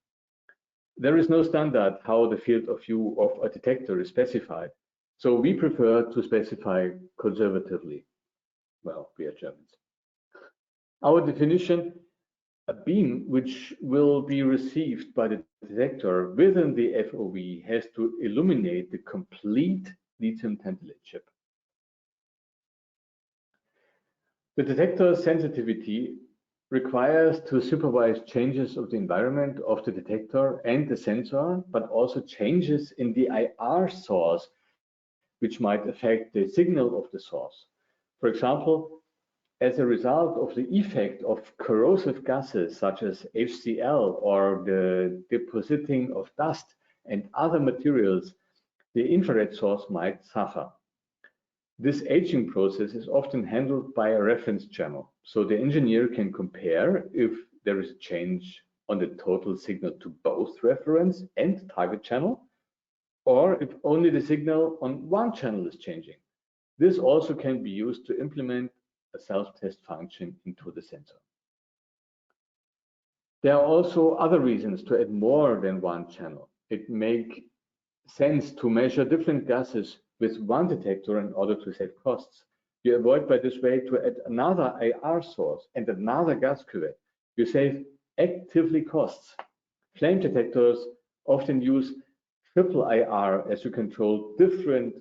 There is no standard how the field of view of a detector is specified, so we prefer to specify conservatively. Well, we are Germans. Our definition: a beam which will be received by the detector within the FOV has to illuminate the complete lithium tantalate chip. The detector sensitivity requires to supervise changes of the environment of the detector and the sensor, but also changes in the IR source, which might affect the signal of the source. For example, as a result of the effect of corrosive gases such as HCl or the depositing of dust and other materials, the infrared source might suffer. This aging process is often handled by a reference channel, so the engineer can compare if there is a change on the total signal to both reference and target channel, or if only the signal on one channel is changing. This also can be used to implement a self-test function into the sensor. There are also other reasons to add more than one channel. It makes sense to measure different gases with one detector in order to save costs. You avoid by this way to add another IR source and another gas cuvette. You save actively costs. Flame detectors often use triple IR as you control different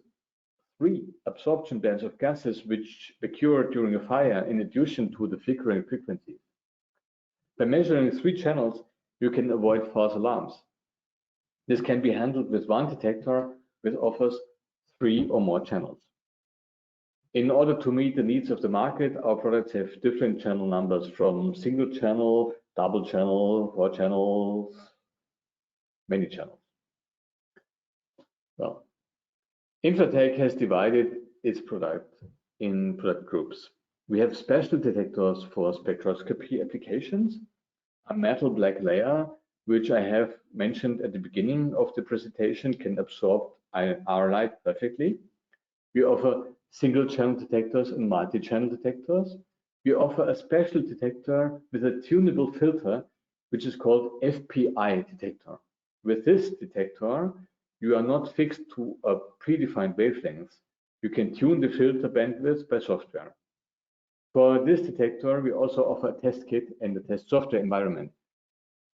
3 absorption bands of gases which occur during a fire in addition to the flickering frequency. By measuring 3 channels, you can avoid false alarms. This can be handled with one detector which offers 3 or more channels. In order to meet the needs of the market, our products have different channel numbers from single channel, double channel, 4 channels, many channels. Well, InfraTec has divided its product in product groups. We have special detectors for spectroscopy applications, a metal black layer, which I have mentioned at the beginning of the presentation, can absorb IR light perfectly. We offer single channel detectors and multi-channel detectors. We offer a special detector with a tunable filter, which is called FPI detector. With this detector, you are not fixed to a predefined wavelength. You can tune the filter bandwidth by software. For this detector, we also offer a test kit and a test software environment.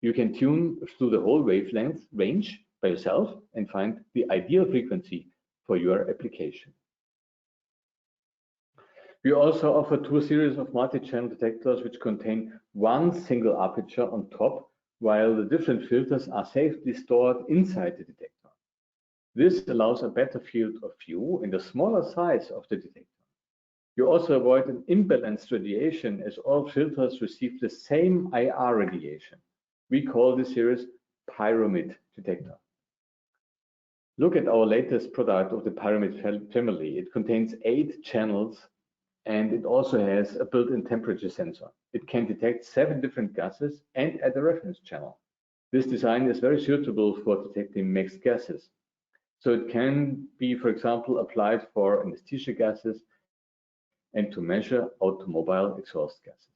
You can tune through the whole wavelength range by yourself and find the ideal frequency for your application. We also offer 2 series of multi-channel detectors which contain one single aperture on top, while the different filters are safely stored inside the detector. This allows a better field of view and a smaller size of the detector. You also avoid an imbalanced radiation as all filters receive the same IR radiation. We call this series PYROMID detector. Look at our latest product of the PYROMID family. It contains 8 channels and it also has a built-in temperature sensor. It can detect 7 different gases and add a reference channel. This design is very suitable for detecting mixed gases. So it can be, for example, applied for anesthesia gases and to measure automobile exhaust gases.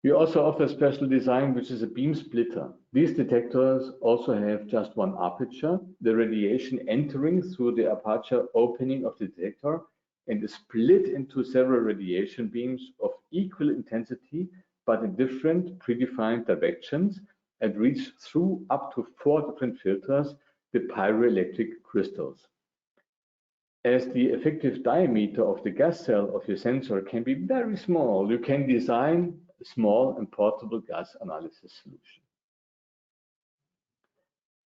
We also offer a special design, which is a beam splitter. These detectors also have just one aperture, the radiation entering through the aperture opening of the detector and is split into several radiation beams of equal intensity, but in different predefined directions, and reach through up to 4 different filters, the pyroelectric crystals. As the effective diameter of the gas cell of your sensor can be very small, you can design a small and portable gas analysis solution.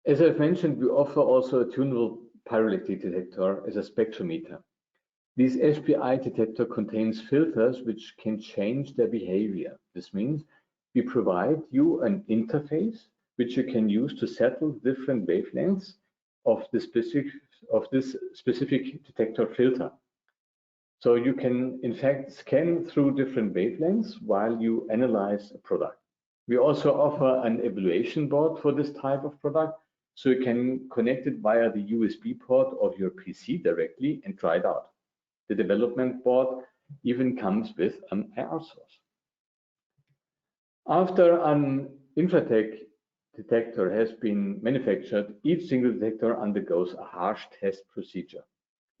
As I've mentioned, we offer also a tunable pyroelectric detector as a spectrometer. This FPI detector contains filters which can change their behavior. This means we provide you an interface which you can use to settle different wavelengths of this specific detector filter. So you can, in fact, scan through different wavelengths while you analyze a product. We also offer an evaluation board for this type of product, so you can connect it via the USB port of your PC directly and try it out. The development board even comes with an IR source. After an InfraTec detector has been manufactured, each single detector undergoes a harsh test procedure.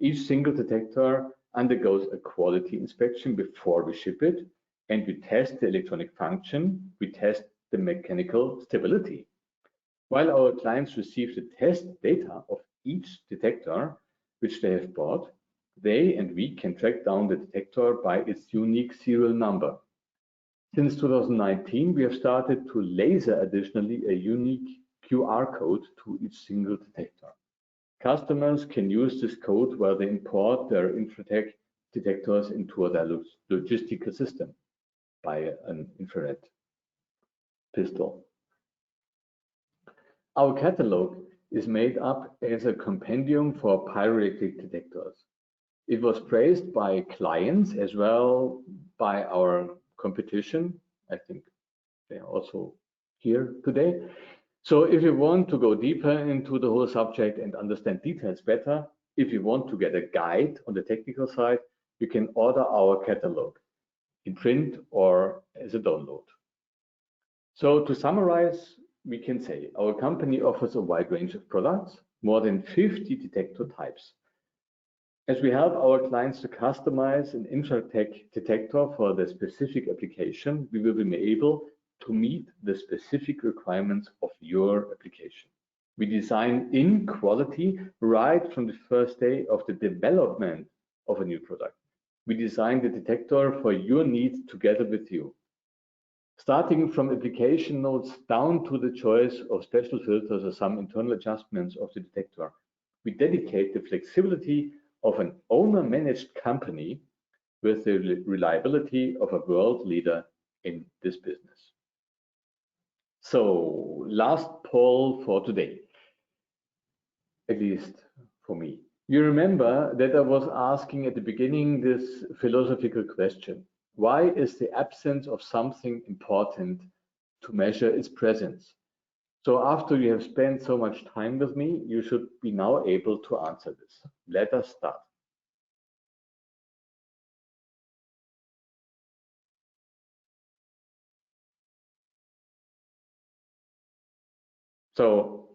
Each single detector undergoes a quality inspection before we ship it, and we test the electronic function, we test the mechanical stability. While our clients receive the test data of each detector which they have bought, they and we can track down the detector by its unique serial number. Since 2019, we have started to laser additionally a unique QR code to each single detector. Customers can use this code while they import their InfraTec detectors into their logistical system by an infrared pistol. Our catalog is made up as a compendium for pyroelectric detectors. It was praised by clients as well by our competition. I think they are also here today. So if you want to go deeper into the whole subject and understand details better, if you want to get a guide on the technical side, you can order our catalog in print or as a download. So to summarize, we can say our company offers a wide range of products, more than 50 detector types. As we help our clients to customize an InfraTec detector for the specific application, we will be able to meet the specific requirements of your application. We design in quality right from the first day of the development of a new product. We design the detector for your needs together with you. Starting from application notes down to the choice of special filters or some internal adjustments of the detector, we dedicate the flexibility of an owner-managed company with the reliability of a world leader in this business. So, last poll for today, at least for me. You remember that I was asking at the beginning this philosophical question: why is the absence of something important to measure its presence? So after you have spent so much time with me, you should be now able to answer this. Let us start. So,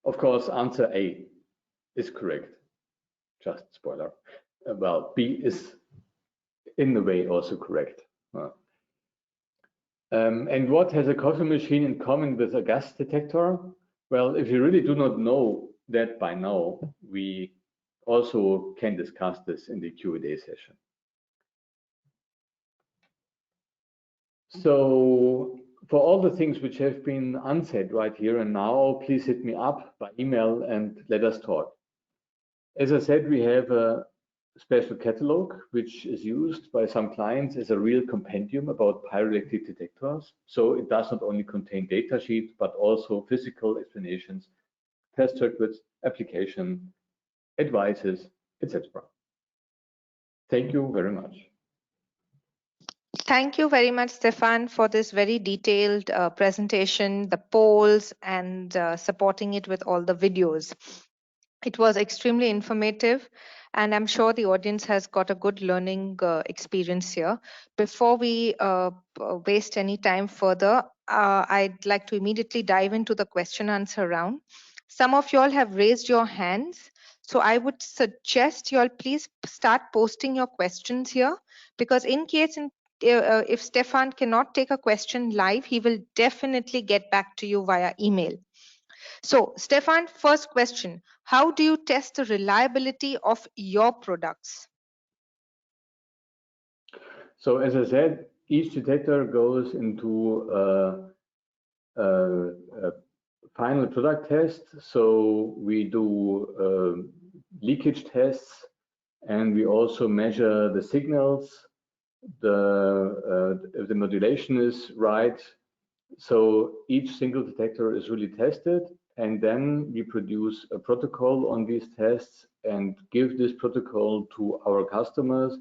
of course, answer A is correct. Just spoiler. Well, B is in a way also correct. And what has a coffee machine in common with a gas detector? Well, if you really do not know that by now, we also can discuss this in the Q&A session. So for all the things which have been unsaid right here and now, please hit me up by email and let us talk. As I said, we have a special catalog which is used by some clients as a real compendium about pyroelectric detectors. So it does not only contain data sheets, but also physical explanations, test circuits, application, advices, etc. Thank you very much. Thank you very much, Stefan, for this very detailed presentation, the polls, and supporting it with all the videos. It was extremely informative, and I'm sure the audience has got a good learning experience here. Before we waste any time further, I'd like to immediately dive into the question answer round. Some of y'all have raised your hands, so I would suggest y'all please start posting your questions here, because in case if Stefan cannot take a question live, he will definitely get back to you via email. So, Stefan, first question: how do you test the reliability of your products? So, as I said, each detector goes into a final product test. So we do leakage tests, and we also measure the signals, if the modulation is right. So each single detector is really tested, and then we produce a protocol on these tests and give this protocol to our customers.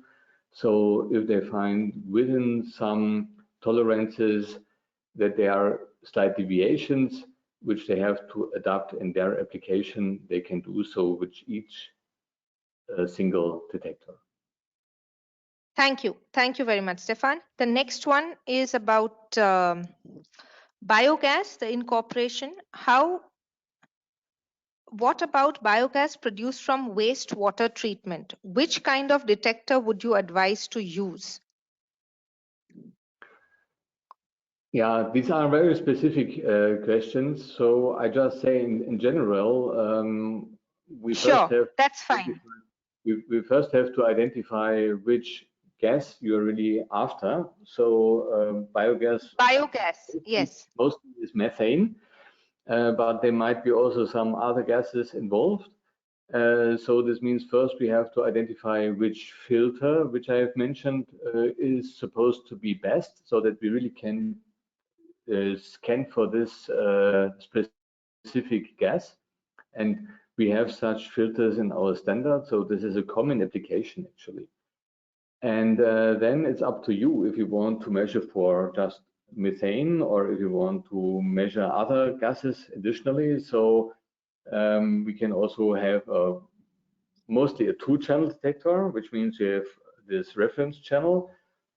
So if they find within some tolerances that there are slight deviations which they have to adapt in their application, they can do so with each single detector. Thank you. Thank you very much, Stefan. The next one is about Biogas, the incorporation, what about biogas produced from wastewater treatment? Which kind of detector would you advise to use? Yeah, these are very specific questions. So I just say in general, we Sure, first have that's fine. we first have to identify which gas you're really after. So biogas Yes. mostly is methane, but there might be also some other gases involved. So this means first we have to identify which filter, which I have mentioned, is supposed to be best, so that we really can scan for this specific gas. And we have such filters in our standard, so this is a common application actually. And then it's up to you if you want to measure for just methane or if you want to measure other gases additionally. So we can also have mostly a two-channel detector, which means you have this reference channel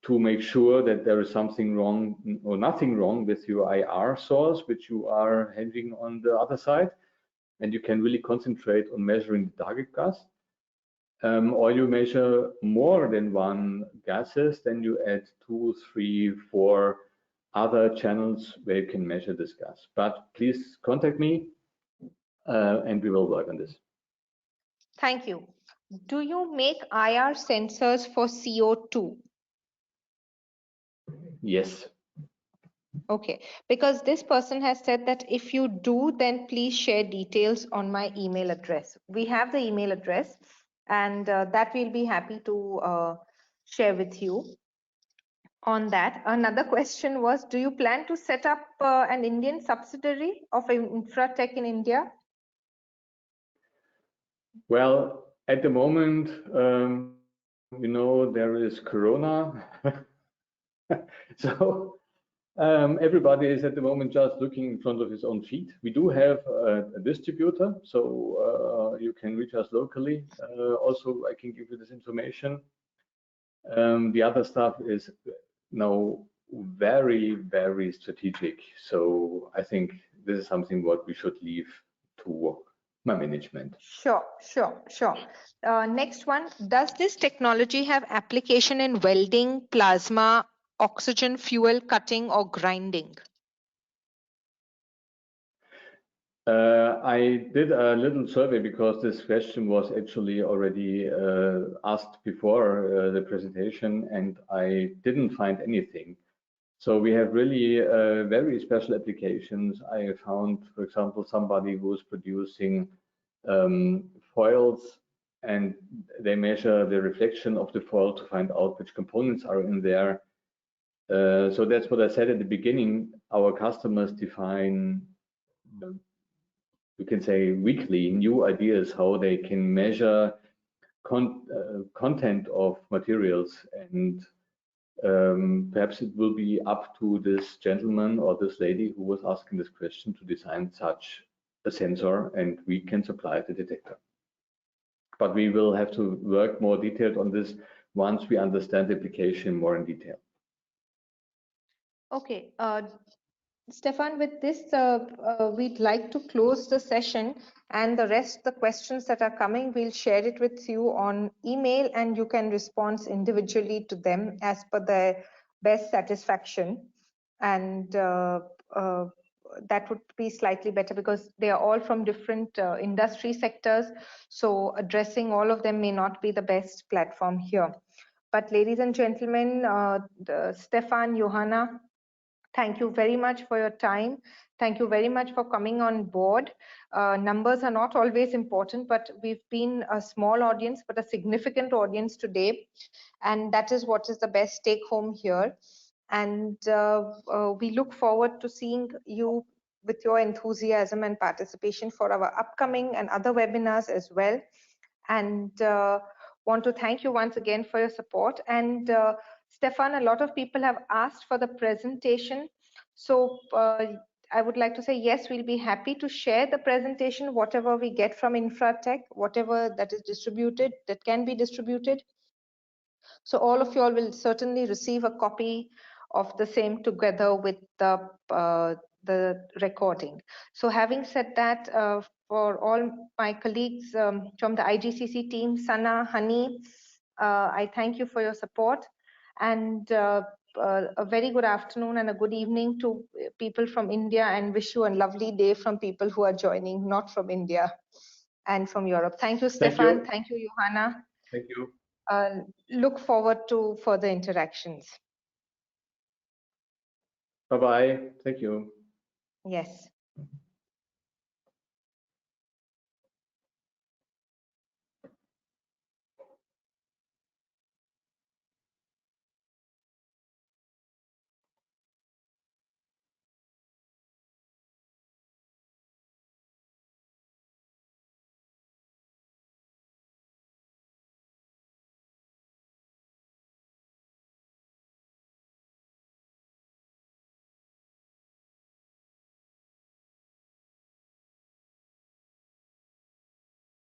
to make sure that there is something wrong or nothing wrong with your IR source, which you are having on the other side. And you can really concentrate on measuring the target gas. Or you measure more than one gases, then you add 2, 3, 4 other channels where you can measure this gas. But please contact me and we will work on this. Thank you. Do you make IR sensors for CO2? Yes. Okay, because this person has said that if you do, then please share details on my email address. We have the email address, and that we'll be happy to share with you on that. Another question was, do you plan to set up an Indian subsidiary of InfraTec in India? Well, at the moment, you know, there is Corona. So everybody is at the moment just looking in front of his own feet. We do have a distributor, so you can reach us locally. Also, I can give you this information. The other stuff is now very, very strategic. So I think this is something what we should leave to my management. Sure. Next one, does this technology have application in welding, plasma, oxygen fuel cutting, or grinding? I did a little survey because this question was actually already asked before the presentation, and I didn't find anything. So we have really very special applications. I found, for example, somebody who's producing foils, and they measure the reflection of the foil to find out which components are in there. So that's what I said at the beginning. Our customers define, you can say, weekly new ideas how they can measure content of materials, and perhaps it will be up to this gentleman or this lady who was asking this question to design such a sensor, and we can supply the detector. But we will have to work more detailed on this once we understand the application more in detail. Okay, Stefan, with this, we'd like to close the session, and the rest, the questions that are coming, we'll share it with you on email, and you can respond individually to them as per their best satisfaction. And that would be slightly better because they are all from different industry sectors. So addressing all of them may not be the best platform here. But ladies and gentlemen, Stefan, Johanna, thank you very much for your time. Thank you very much for coming on board. Numbers are not always important, but we've been a small audience, but a significant audience today. And that is what is the best take home here. And we look forward to seeing you with your enthusiasm and participation for our upcoming and other webinars as well. And want to thank you once again for your support. And Stefan, a lot of people have asked for the presentation. So I would like to say, yes, we'll be happy to share the presentation, whatever we get from InfraTec, whatever that is distributed, that can be distributed. So all of you all will certainly receive a copy of the same together with the the recording. So having said that, for all my colleagues from the IGCC team, Sana, Hani, I thank you for your support, and a very good afternoon and a good evening to people from India, and wish you a lovely day from people who are joining, not from India and from Europe. Thank you, Stefan. Thank you, Johanna. Thank you. Look forward to further interactions. Bye-bye. Thank you. Yes.